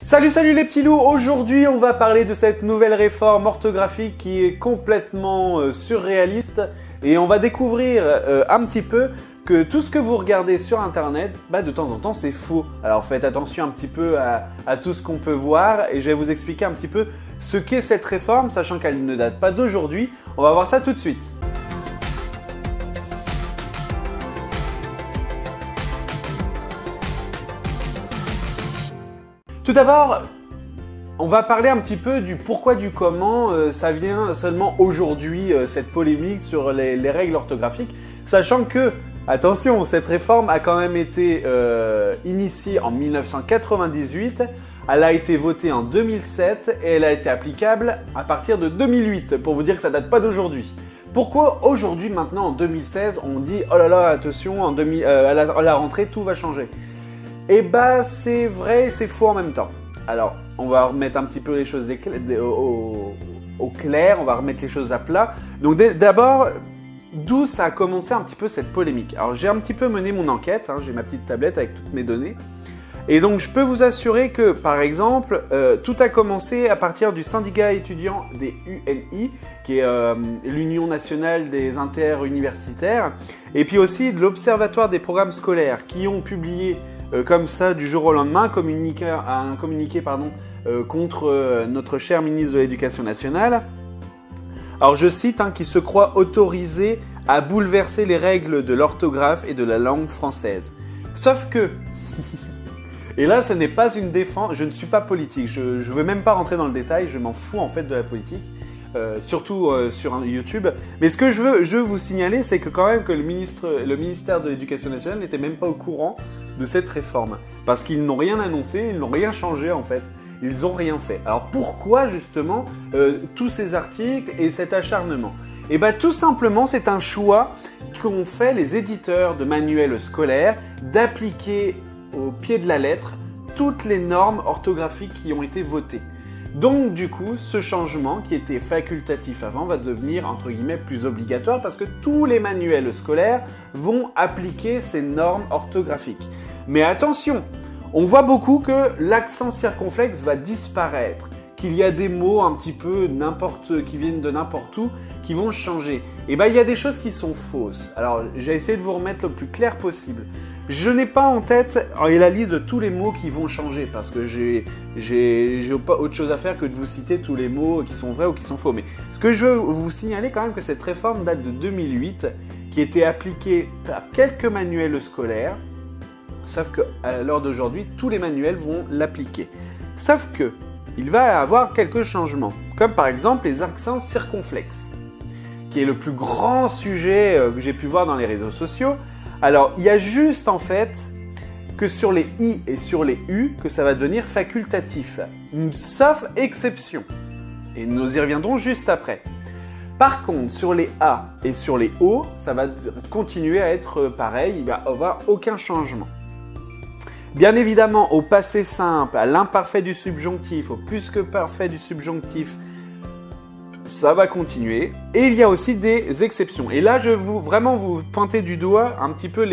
Salut les petits loups, aujourd'hui on va parler de cette nouvelle réforme orthographique qui est complètement surréaliste et on va découvrir un petit peu que tout ce que vous regardez sur internet, de temps en temps c'est faux. Alors faites attention un petit peu à tout ce qu'on peut voir et je vais vous expliquer un petit peu ce qu'est cette réforme, sachant qu'elle ne date pas d'aujourd'hui. On va voir ça tout de suite. Tout d'abord, on va parler un petit peu du pourquoi du comment ça vient seulement aujourd'hui, cette polémique sur les règles orthographiques, sachant que, attention, cette réforme a quand même été initiée en 1998, elle a été votée en 2007 et elle a été applicable à partir de 2008, pour vous dire que ça date pas d'aujourd'hui. Pourquoi aujourd'hui, maintenant en 2016, on dit « Oh là là, attention, à la rentrée, tout va changer ». Et c'est vrai et c'est faux en même temps. Alors, on va remettre un petit peu les choses au clair, on va remettre les choses à plat. Donc d'abord, d'où ça a commencé un petit peu cette polémique? Alors j'ai un petit peu mené mon enquête, j'ai ma petite tablette avec toutes mes données. Et donc je peux vous assurer que, par exemple, tout a commencé à partir du syndicat étudiant des UNI, qui est l'Union nationale des interuniversitaires, et puis aussi de l'Observatoire des programmes scolaires, qui ont publié comme ça, du jour au lendemain, un communiqué contre notre cher ministre de l'Éducation nationale. Alors je cite, qui se croit autorisé à bouleverser les règles de l'orthographe et de la langue française. Sauf que, et là ce n'est pas une défense, je ne suis pas politique, je ne veux même pas rentrer dans le détail, je m'en fous en fait de la politique. Surtout sur YouTube. Mais ce que je veux vous signaler, c'est que quand même que le ministère de l'Éducation nationale n'était même pas au courant de cette réforme. Parce qu'ils n'ont rien annoncé, ils n'ont rien changé en fait. Ils n'ont rien fait. Alors pourquoi justement tous ces articles et cet acharnement? Tout simplement, c'est un choix qu'ont fait les éditeurs de manuels scolaires d'appliquer au pied de la lettre toutes les normes orthographiques qui ont été votées. Donc du coup, ce changement qui était facultatif avant va devenir entre guillemets plus obligatoire parce que tous les manuels scolaires vont appliquer ces normes orthographiques. Mais attention, on voit beaucoup que l'accent circonflexe va disparaître, qu'il y a des mots un petit peu qui viennent de n'importe où qui vont changer. Et il y a des choses qui sont fausses. Alors j'ai essayé de vous remettre le plus clair possible. Je n'ai pas en tête la liste de tous les mots qui vont changer parce que j'ai pas autre chose à faire que de vous citer tous les mots qui sont vrais ou qui sont faux. Mais ce que je veux vous signaler quand même que cette réforme date de 2008, qui était appliquée à quelques manuels scolaires, sauf qu'à l'heure d'aujourd'hui, tous les manuels vont l'appliquer. Sauf que il va y avoir quelques changements, comme par exemple les accents circonflexes, qui est le plus grand sujet que j'ai pu voir dans les réseaux sociaux. Alors, il y a juste en fait que sur les i et sur les u que ça va devenir facultatif, sauf exception. Et nous y reviendrons juste après. Par contre, sur les a et sur les o, ça va continuer à être pareil, il va y avoir aucun changement. Bien évidemment, au passé simple, à l'imparfait du subjonctif, au plus que parfait du subjonctif, ça va continuer. Et il y a aussi des exceptions. Et là, je veux vraiment vous pointer du doigt un petit peu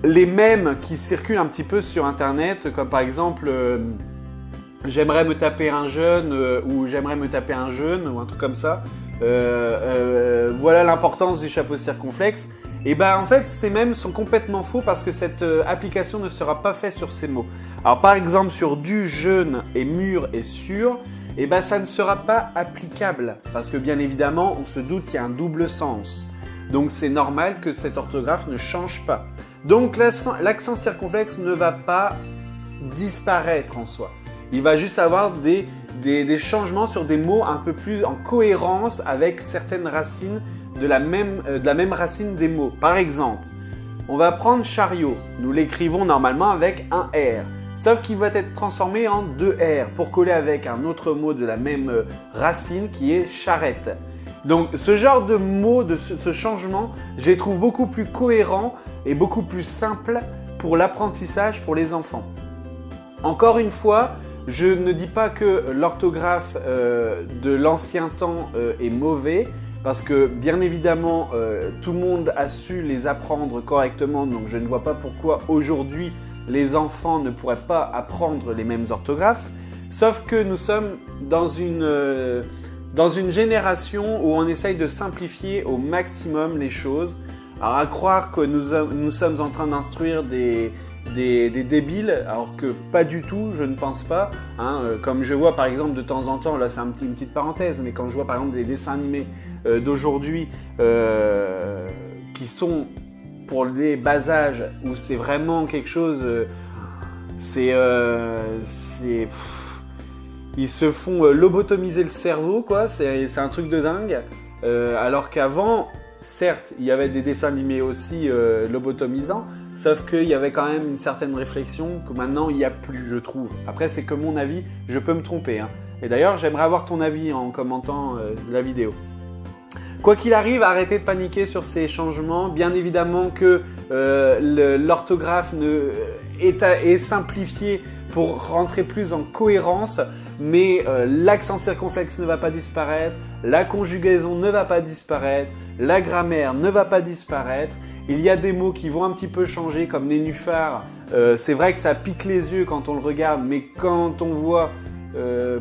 les mèmes qui circulent un petit peu sur Internet, comme par exemple j'aimerais me taper un jeune ou j'aimerais me taper un jeune ou un truc comme ça. Voilà l'importance du chapeau circonflexe. Et en fait, ces mèmes sont complètement faux parce que cette application ne sera pas faite sur ces mots. Alors par exemple, sur du, jeune et mûr et sûr, ça ne sera pas applicable parce que bien évidemment, on se doute qu'il y a un double sens. Donc c'est normal que cette orthographe ne change pas. Donc l'accent circonflexe ne va pas disparaître en soi. Il va juste avoir des changements sur des mots un peu plus en cohérence avec certaines racines de la même racine des mots. Par exemple, on va prendre chariot. Nous l'écrivons normalement avec un R. Sauf qu'il va être transformé en 2 R pour coller avec un autre mot de la même racine qui est charrette. Donc ce genre de mots, ce changement, je les trouve beaucoup plus cohérents et beaucoup plus simples pour l'apprentissage pour les enfants. Encore une fois, je ne dis pas que l'orthographe de l'ancien temps est mauvais, parce que bien évidemment tout le monde a su les apprendre correctement, donc je ne vois pas pourquoi aujourd'hui les enfants ne pourraient pas apprendre les mêmes orthographes. Sauf que nous sommes dans une génération où on essaye de simplifier au maximum les choses. Alors à croire que nous sommes en train d'instruire des débiles, alors que pas du tout, je ne pense pas. Comme je vois par exemple de temps en temps, là c'est une petite parenthèse, mais quand je vois par exemple des dessins animés d'aujourd'hui qui sont pour les bas âges, où c'est vraiment quelque chose, ils se font lobotomiser le cerveau, quoi. C'est un truc de dingue. Alors qu'avant, certes, il y avait des dessins animés aussi lobotomisants, sauf qu'il y avait quand même une certaine réflexion que maintenant il n'y a plus, je trouve. Après, c'est que mon avis, je peux me tromper. Et d'ailleurs, j'aimerais avoir ton avis en commentant la vidéo. Quoi qu'il arrive, arrêtez de paniquer sur ces changements. Bien évidemment que l'orthographe est simplifiée pour rentrer plus en cohérence, mais l'accent circonflexe ne va pas disparaître, la conjugaison ne va pas disparaître, la grammaire ne va pas disparaître. Il y a des mots qui vont un petit peu changer, comme nénuphar. C'est vrai que ça pique les yeux quand on le regarde, mais quand on voit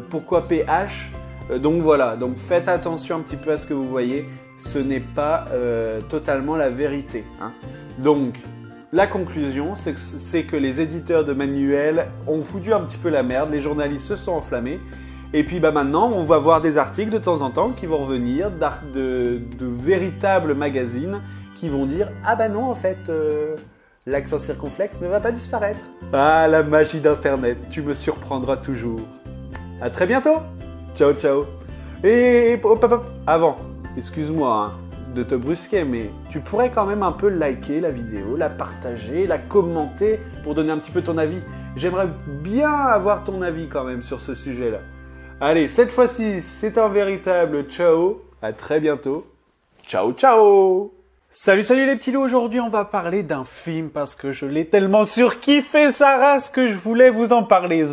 pourquoi PH, donc voilà, donc faites attention un petit peu à ce que vous voyez, ce n'est pas totalement la vérité. Donc, la conclusion, c'est que les éditeurs de manuels ont foutu un petit peu la merde, les journalistes se sont enflammés, et puis maintenant, on va voir des articles de temps en temps qui vont revenir de véritables magazines qui vont dire « Ah bah non, en fait, l'accent circonflexe ne va pas disparaître. » Ah, la magie d'Internet, tu me surprendras toujours. À très bientôt. Ciao, ciao. Et hop, hop, hop. Avant, excuse-moi de te brusquer, mais tu pourrais quand même un peu liker la vidéo, la partager, la commenter pour donner un petit peu ton avis. J'aimerais bien avoir ton avis quand même sur ce sujet-là. Allez, cette fois-ci, c'est un véritable ciao. À très bientôt. Ciao, ciao. Salut, salut les petits loups. Aujourd'hui, on va parler d'un film parce que je l'ai tellement surkiffé sa race que je voulais vous en parler.